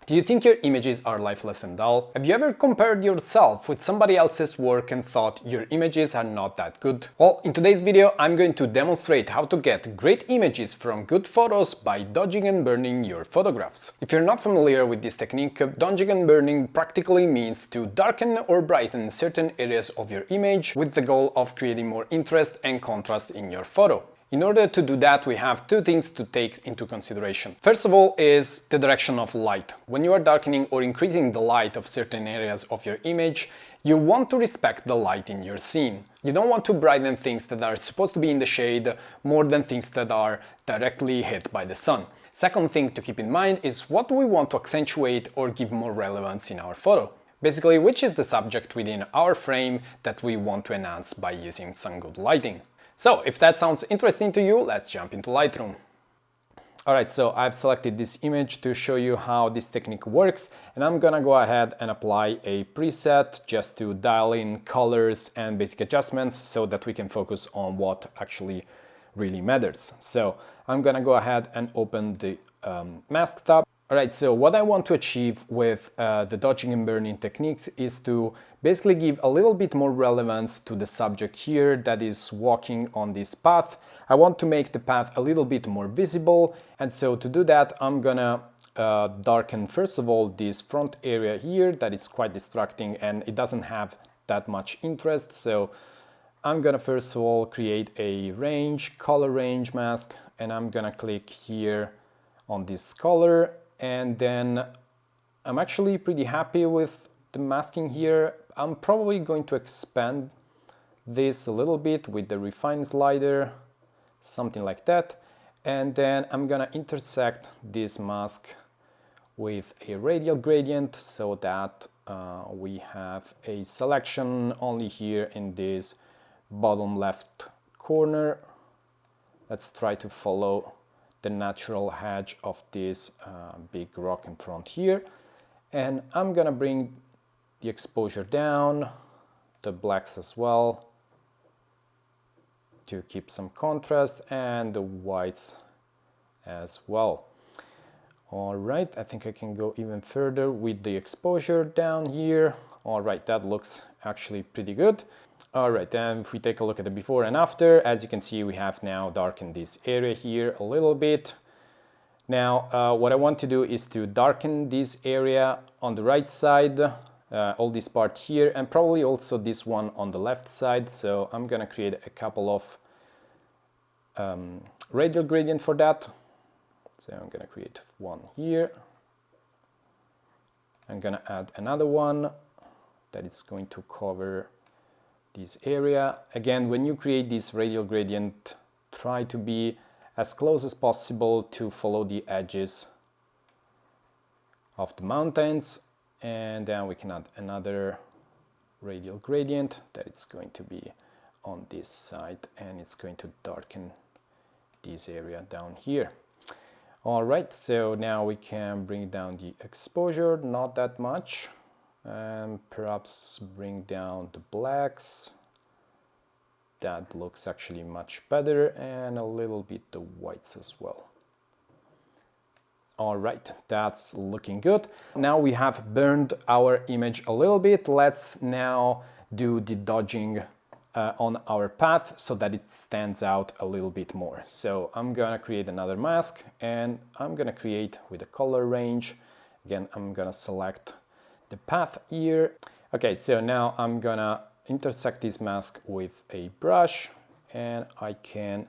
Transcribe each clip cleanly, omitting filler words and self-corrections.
Do you think your images are lifeless and dull? Have you ever compared yourself with somebody else's work and thought your images are not that good? Well, in today's video I'm going to demonstrate how to get great images from good photos by dodging and burning your photographs. If you're not familiar with this technique, dodging and burning practically means to darken or brighten certain areas of your image with the goal of creating more interest and contrast in your photo. In order to do that, we have two things to take into consideration. First of all is the direction of light. When you are darkening or increasing the light of certain areas of your image, you want to respect the light in your scene. You don't want to brighten things that are supposed to be in the shade more than things that are directly hit by the sun. Second thing to keep in mind is what we want to accentuate or give more relevance in our photo. Basically, which is the subject within our frame that we want to enhance by using some good lighting. So, if that sounds interesting to you, let's jump into Lightroom. Alright, so I've selected this image to show you how this technique works, and I'm gonna go ahead and apply a preset just to dial in colors and basic adjustments so that we can focus on what actually really matters. So I'm gonna go ahead and open the mask tab. Alright, so what I want to achieve with the dodging and burning techniques is to basically give a little bit more relevance to the subject here that is walking on this path. I want to make the path a little bit more visible, and so to do that I'm gonna darken first of all this front area here that is quite distracting and it doesn't have that much interest. So I'm gonna first of all create a range, color range mask, and I'm gonna click here on this color. And then I'm actually pretty happy with the masking here. I'm probably going to expand this a little bit with the refine slider, something like that. And then I'm gonna intersect this mask with a radial gradient so that we have a selection only here in this bottom left corner. Let's try to follow the natural edge of this big rock in front here. And I'm gonna bring the exposure down, the blacks as well, to keep some contrast, and the whites as well. All right, I think I can go even further with the exposure down here. All right, that looks actually pretty good. All right, then if we take a look at the before and after, as you can see, we have now darkened this area here a little bit. Now, what I want to do is to darken this area on the right side, all this part here, and probably also this one on the left side. So I'm gonna create a couple of radial gradient for that. So I'm gonna create one here. I'm gonna add another one that is going to cover this area. Again, when you create this radial gradient, try to be as close as possible to follow the edges of the mountains. And then we can add another radial gradient that it's going to be on this side, and it's going to darken this area down here. All right, so now we can bring down the exposure, not that much, and perhaps bring down the blacks. That looks actually much better, and a little bit the whites as well. All right, that's looking good. Now we have burned our image a little bit. Let's now do the dodging on our path so that it stands out a little bit more. So I'm gonna create another mask, and I'm gonna create with a color range. Again, I'm gonna select the path here. Okay, so now I'm gonna intersect this mask with a brush, and I can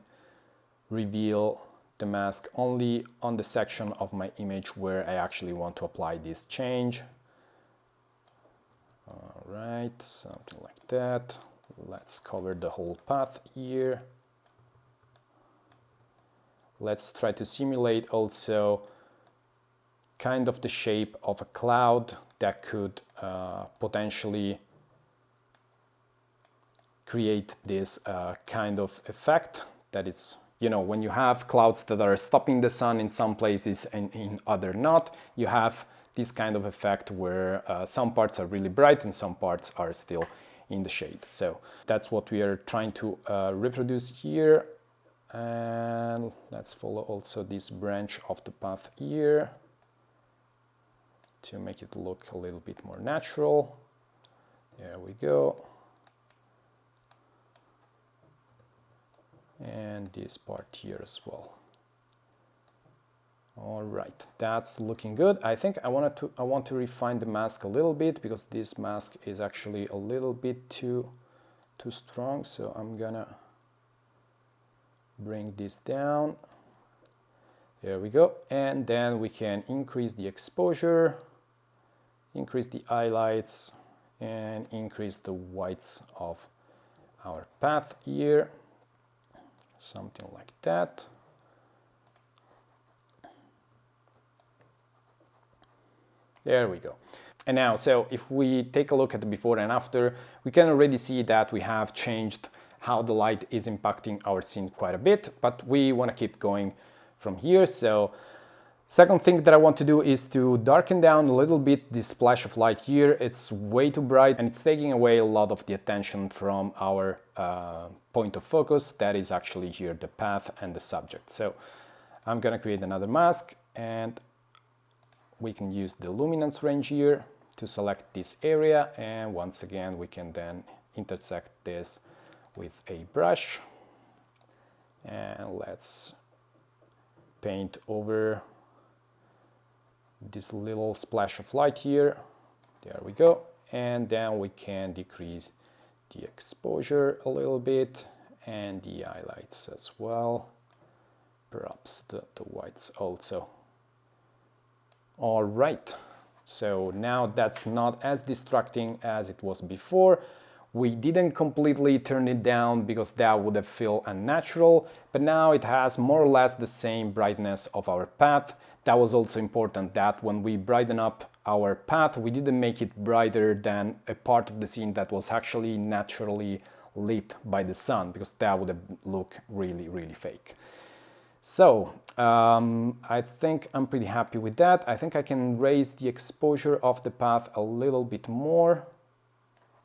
reveal the mask only on the section of my image where I actually want to apply this change. All right, something like that. Let's cover the whole path here. Let's try to simulate also kind of the shape of a cloud that could potentially create this kind of effect that is, you know, when you have clouds that are stopping the sun in some places and in other not, you have this kind of effect where some parts are really bright and some parts are still in the shade. So that's what we are trying to reproduce here. And let's follow also this branch of the path here. to make it look a little bit more natural. There we go. And this part here as well. All right, that's looking good. I think I want to refine the mask a little bit, because this mask is actually a little bit too strong. So I'm gonna bring this down. There we go. And then we can increase the exposure, increase the highlights, and increase the whites of our path here. Something like that. There we go. And now, so if we take a look at the before and after, we can already see that we have changed how the light is impacting our scene quite a bit, but we want to keep going from here. So second thing that I want to do is to darken down a little bit this splash of light here. It's way too bright and it's taking away a lot of the attention from our point of focus. That is actually here the path and the subject. So I'm gonna create another mask, and we can use the luminance range here to select this area, and once again we can then intersect this with a brush, and let's paint over this little splash of light here. There we go. And then we can decrease the exposure a little bit and the highlights as well, perhaps the whites also. All right, so now that's not as distracting as it was before. We didn't completely turn it down because that would have felt unnatural, but now it has more or less the same brightness of our path. That was also important, that when we brighten up our path, we didn't make it brighter than a part of the scene that was actually naturally lit by the sun, because that would have looked really, really fake. So I think I'm pretty happy with that. I think I can raise the exposure of the path a little bit more,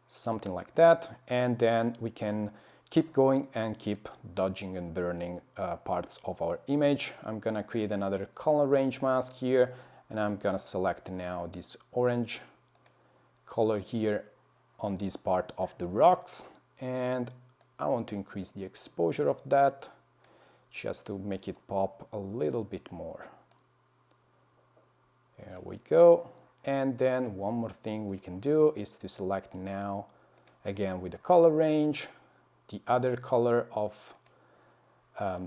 something like that, and then we can keep going and keep dodging and burning parts of our image. I'm gonna create another color range mask here, and I'm gonna select now this orange color here on this part of the rocks, and I want to increase the exposure of that just to make it pop a little bit more. There we go. And then one more thing we can do is to select now, again with the color range, the other color of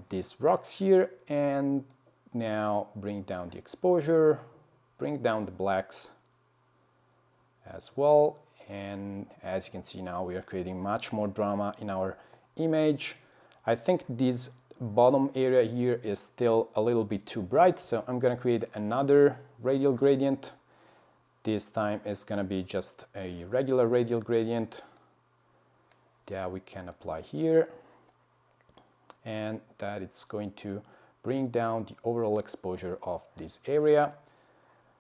these rocks here, and now bring down the exposure, bring down the blacks as well. And as you can see now, we are creating much more drama in our image. I think this bottom area here is still a little bit too bright, so I'm gonna create another radial gradient. This time it's gonna be just a regular radial gradient that we can apply here, and that it's going to bring down the overall exposure of this area,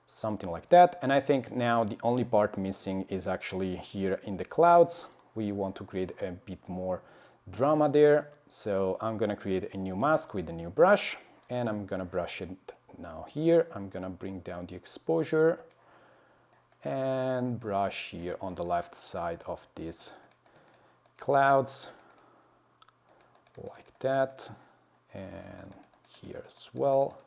something like that. And I think now the only part missing is actually here in the clouds. We want to create a bit more drama there, so I'm gonna create a new mask with a new brush, and I'm gonna brush it now here. I'm gonna bring down the exposure and brush here on the left side of these clouds like that, and here as well.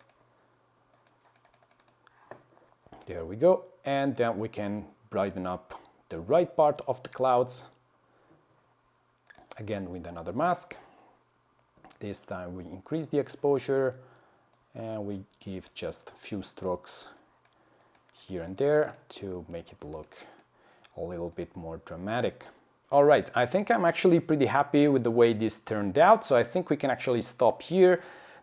There we go. And then we can brighten up the right part of the clouds again with another mask. This time we increase the exposure and we give just a few strokes here and there to make it look a little bit more dramatic. All right, I think I'm actually pretty happy with the way this turned out, so I think we can actually stop here.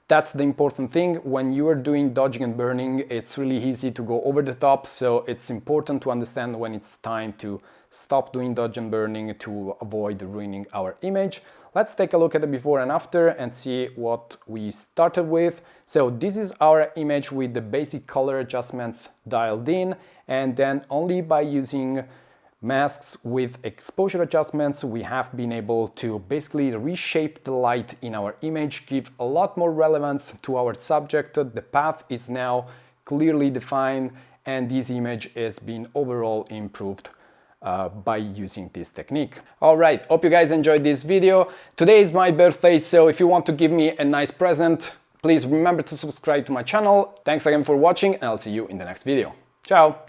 That's the important thing. When you are doing dodging and burning, it's really easy to go over the top, so it's important to understand when it's time to stop doing dodge and burning to avoid ruining our image. Let's take a look at the before and after and see what we started with. So this is our image with the basic color adjustments dialed in, and then only by using masks with exposure adjustments, we have been able to basically reshape the light in our image, give a lot more relevance to our subject. The path is now clearly defined, and this image has been overall improved by using this technique. Alright, hope you guys enjoyed this video. Today is my birthday, so if you want to give me a nice present, please remember to subscribe to my channel. Thanks again for watching, and I'll see you in the next video. Ciao!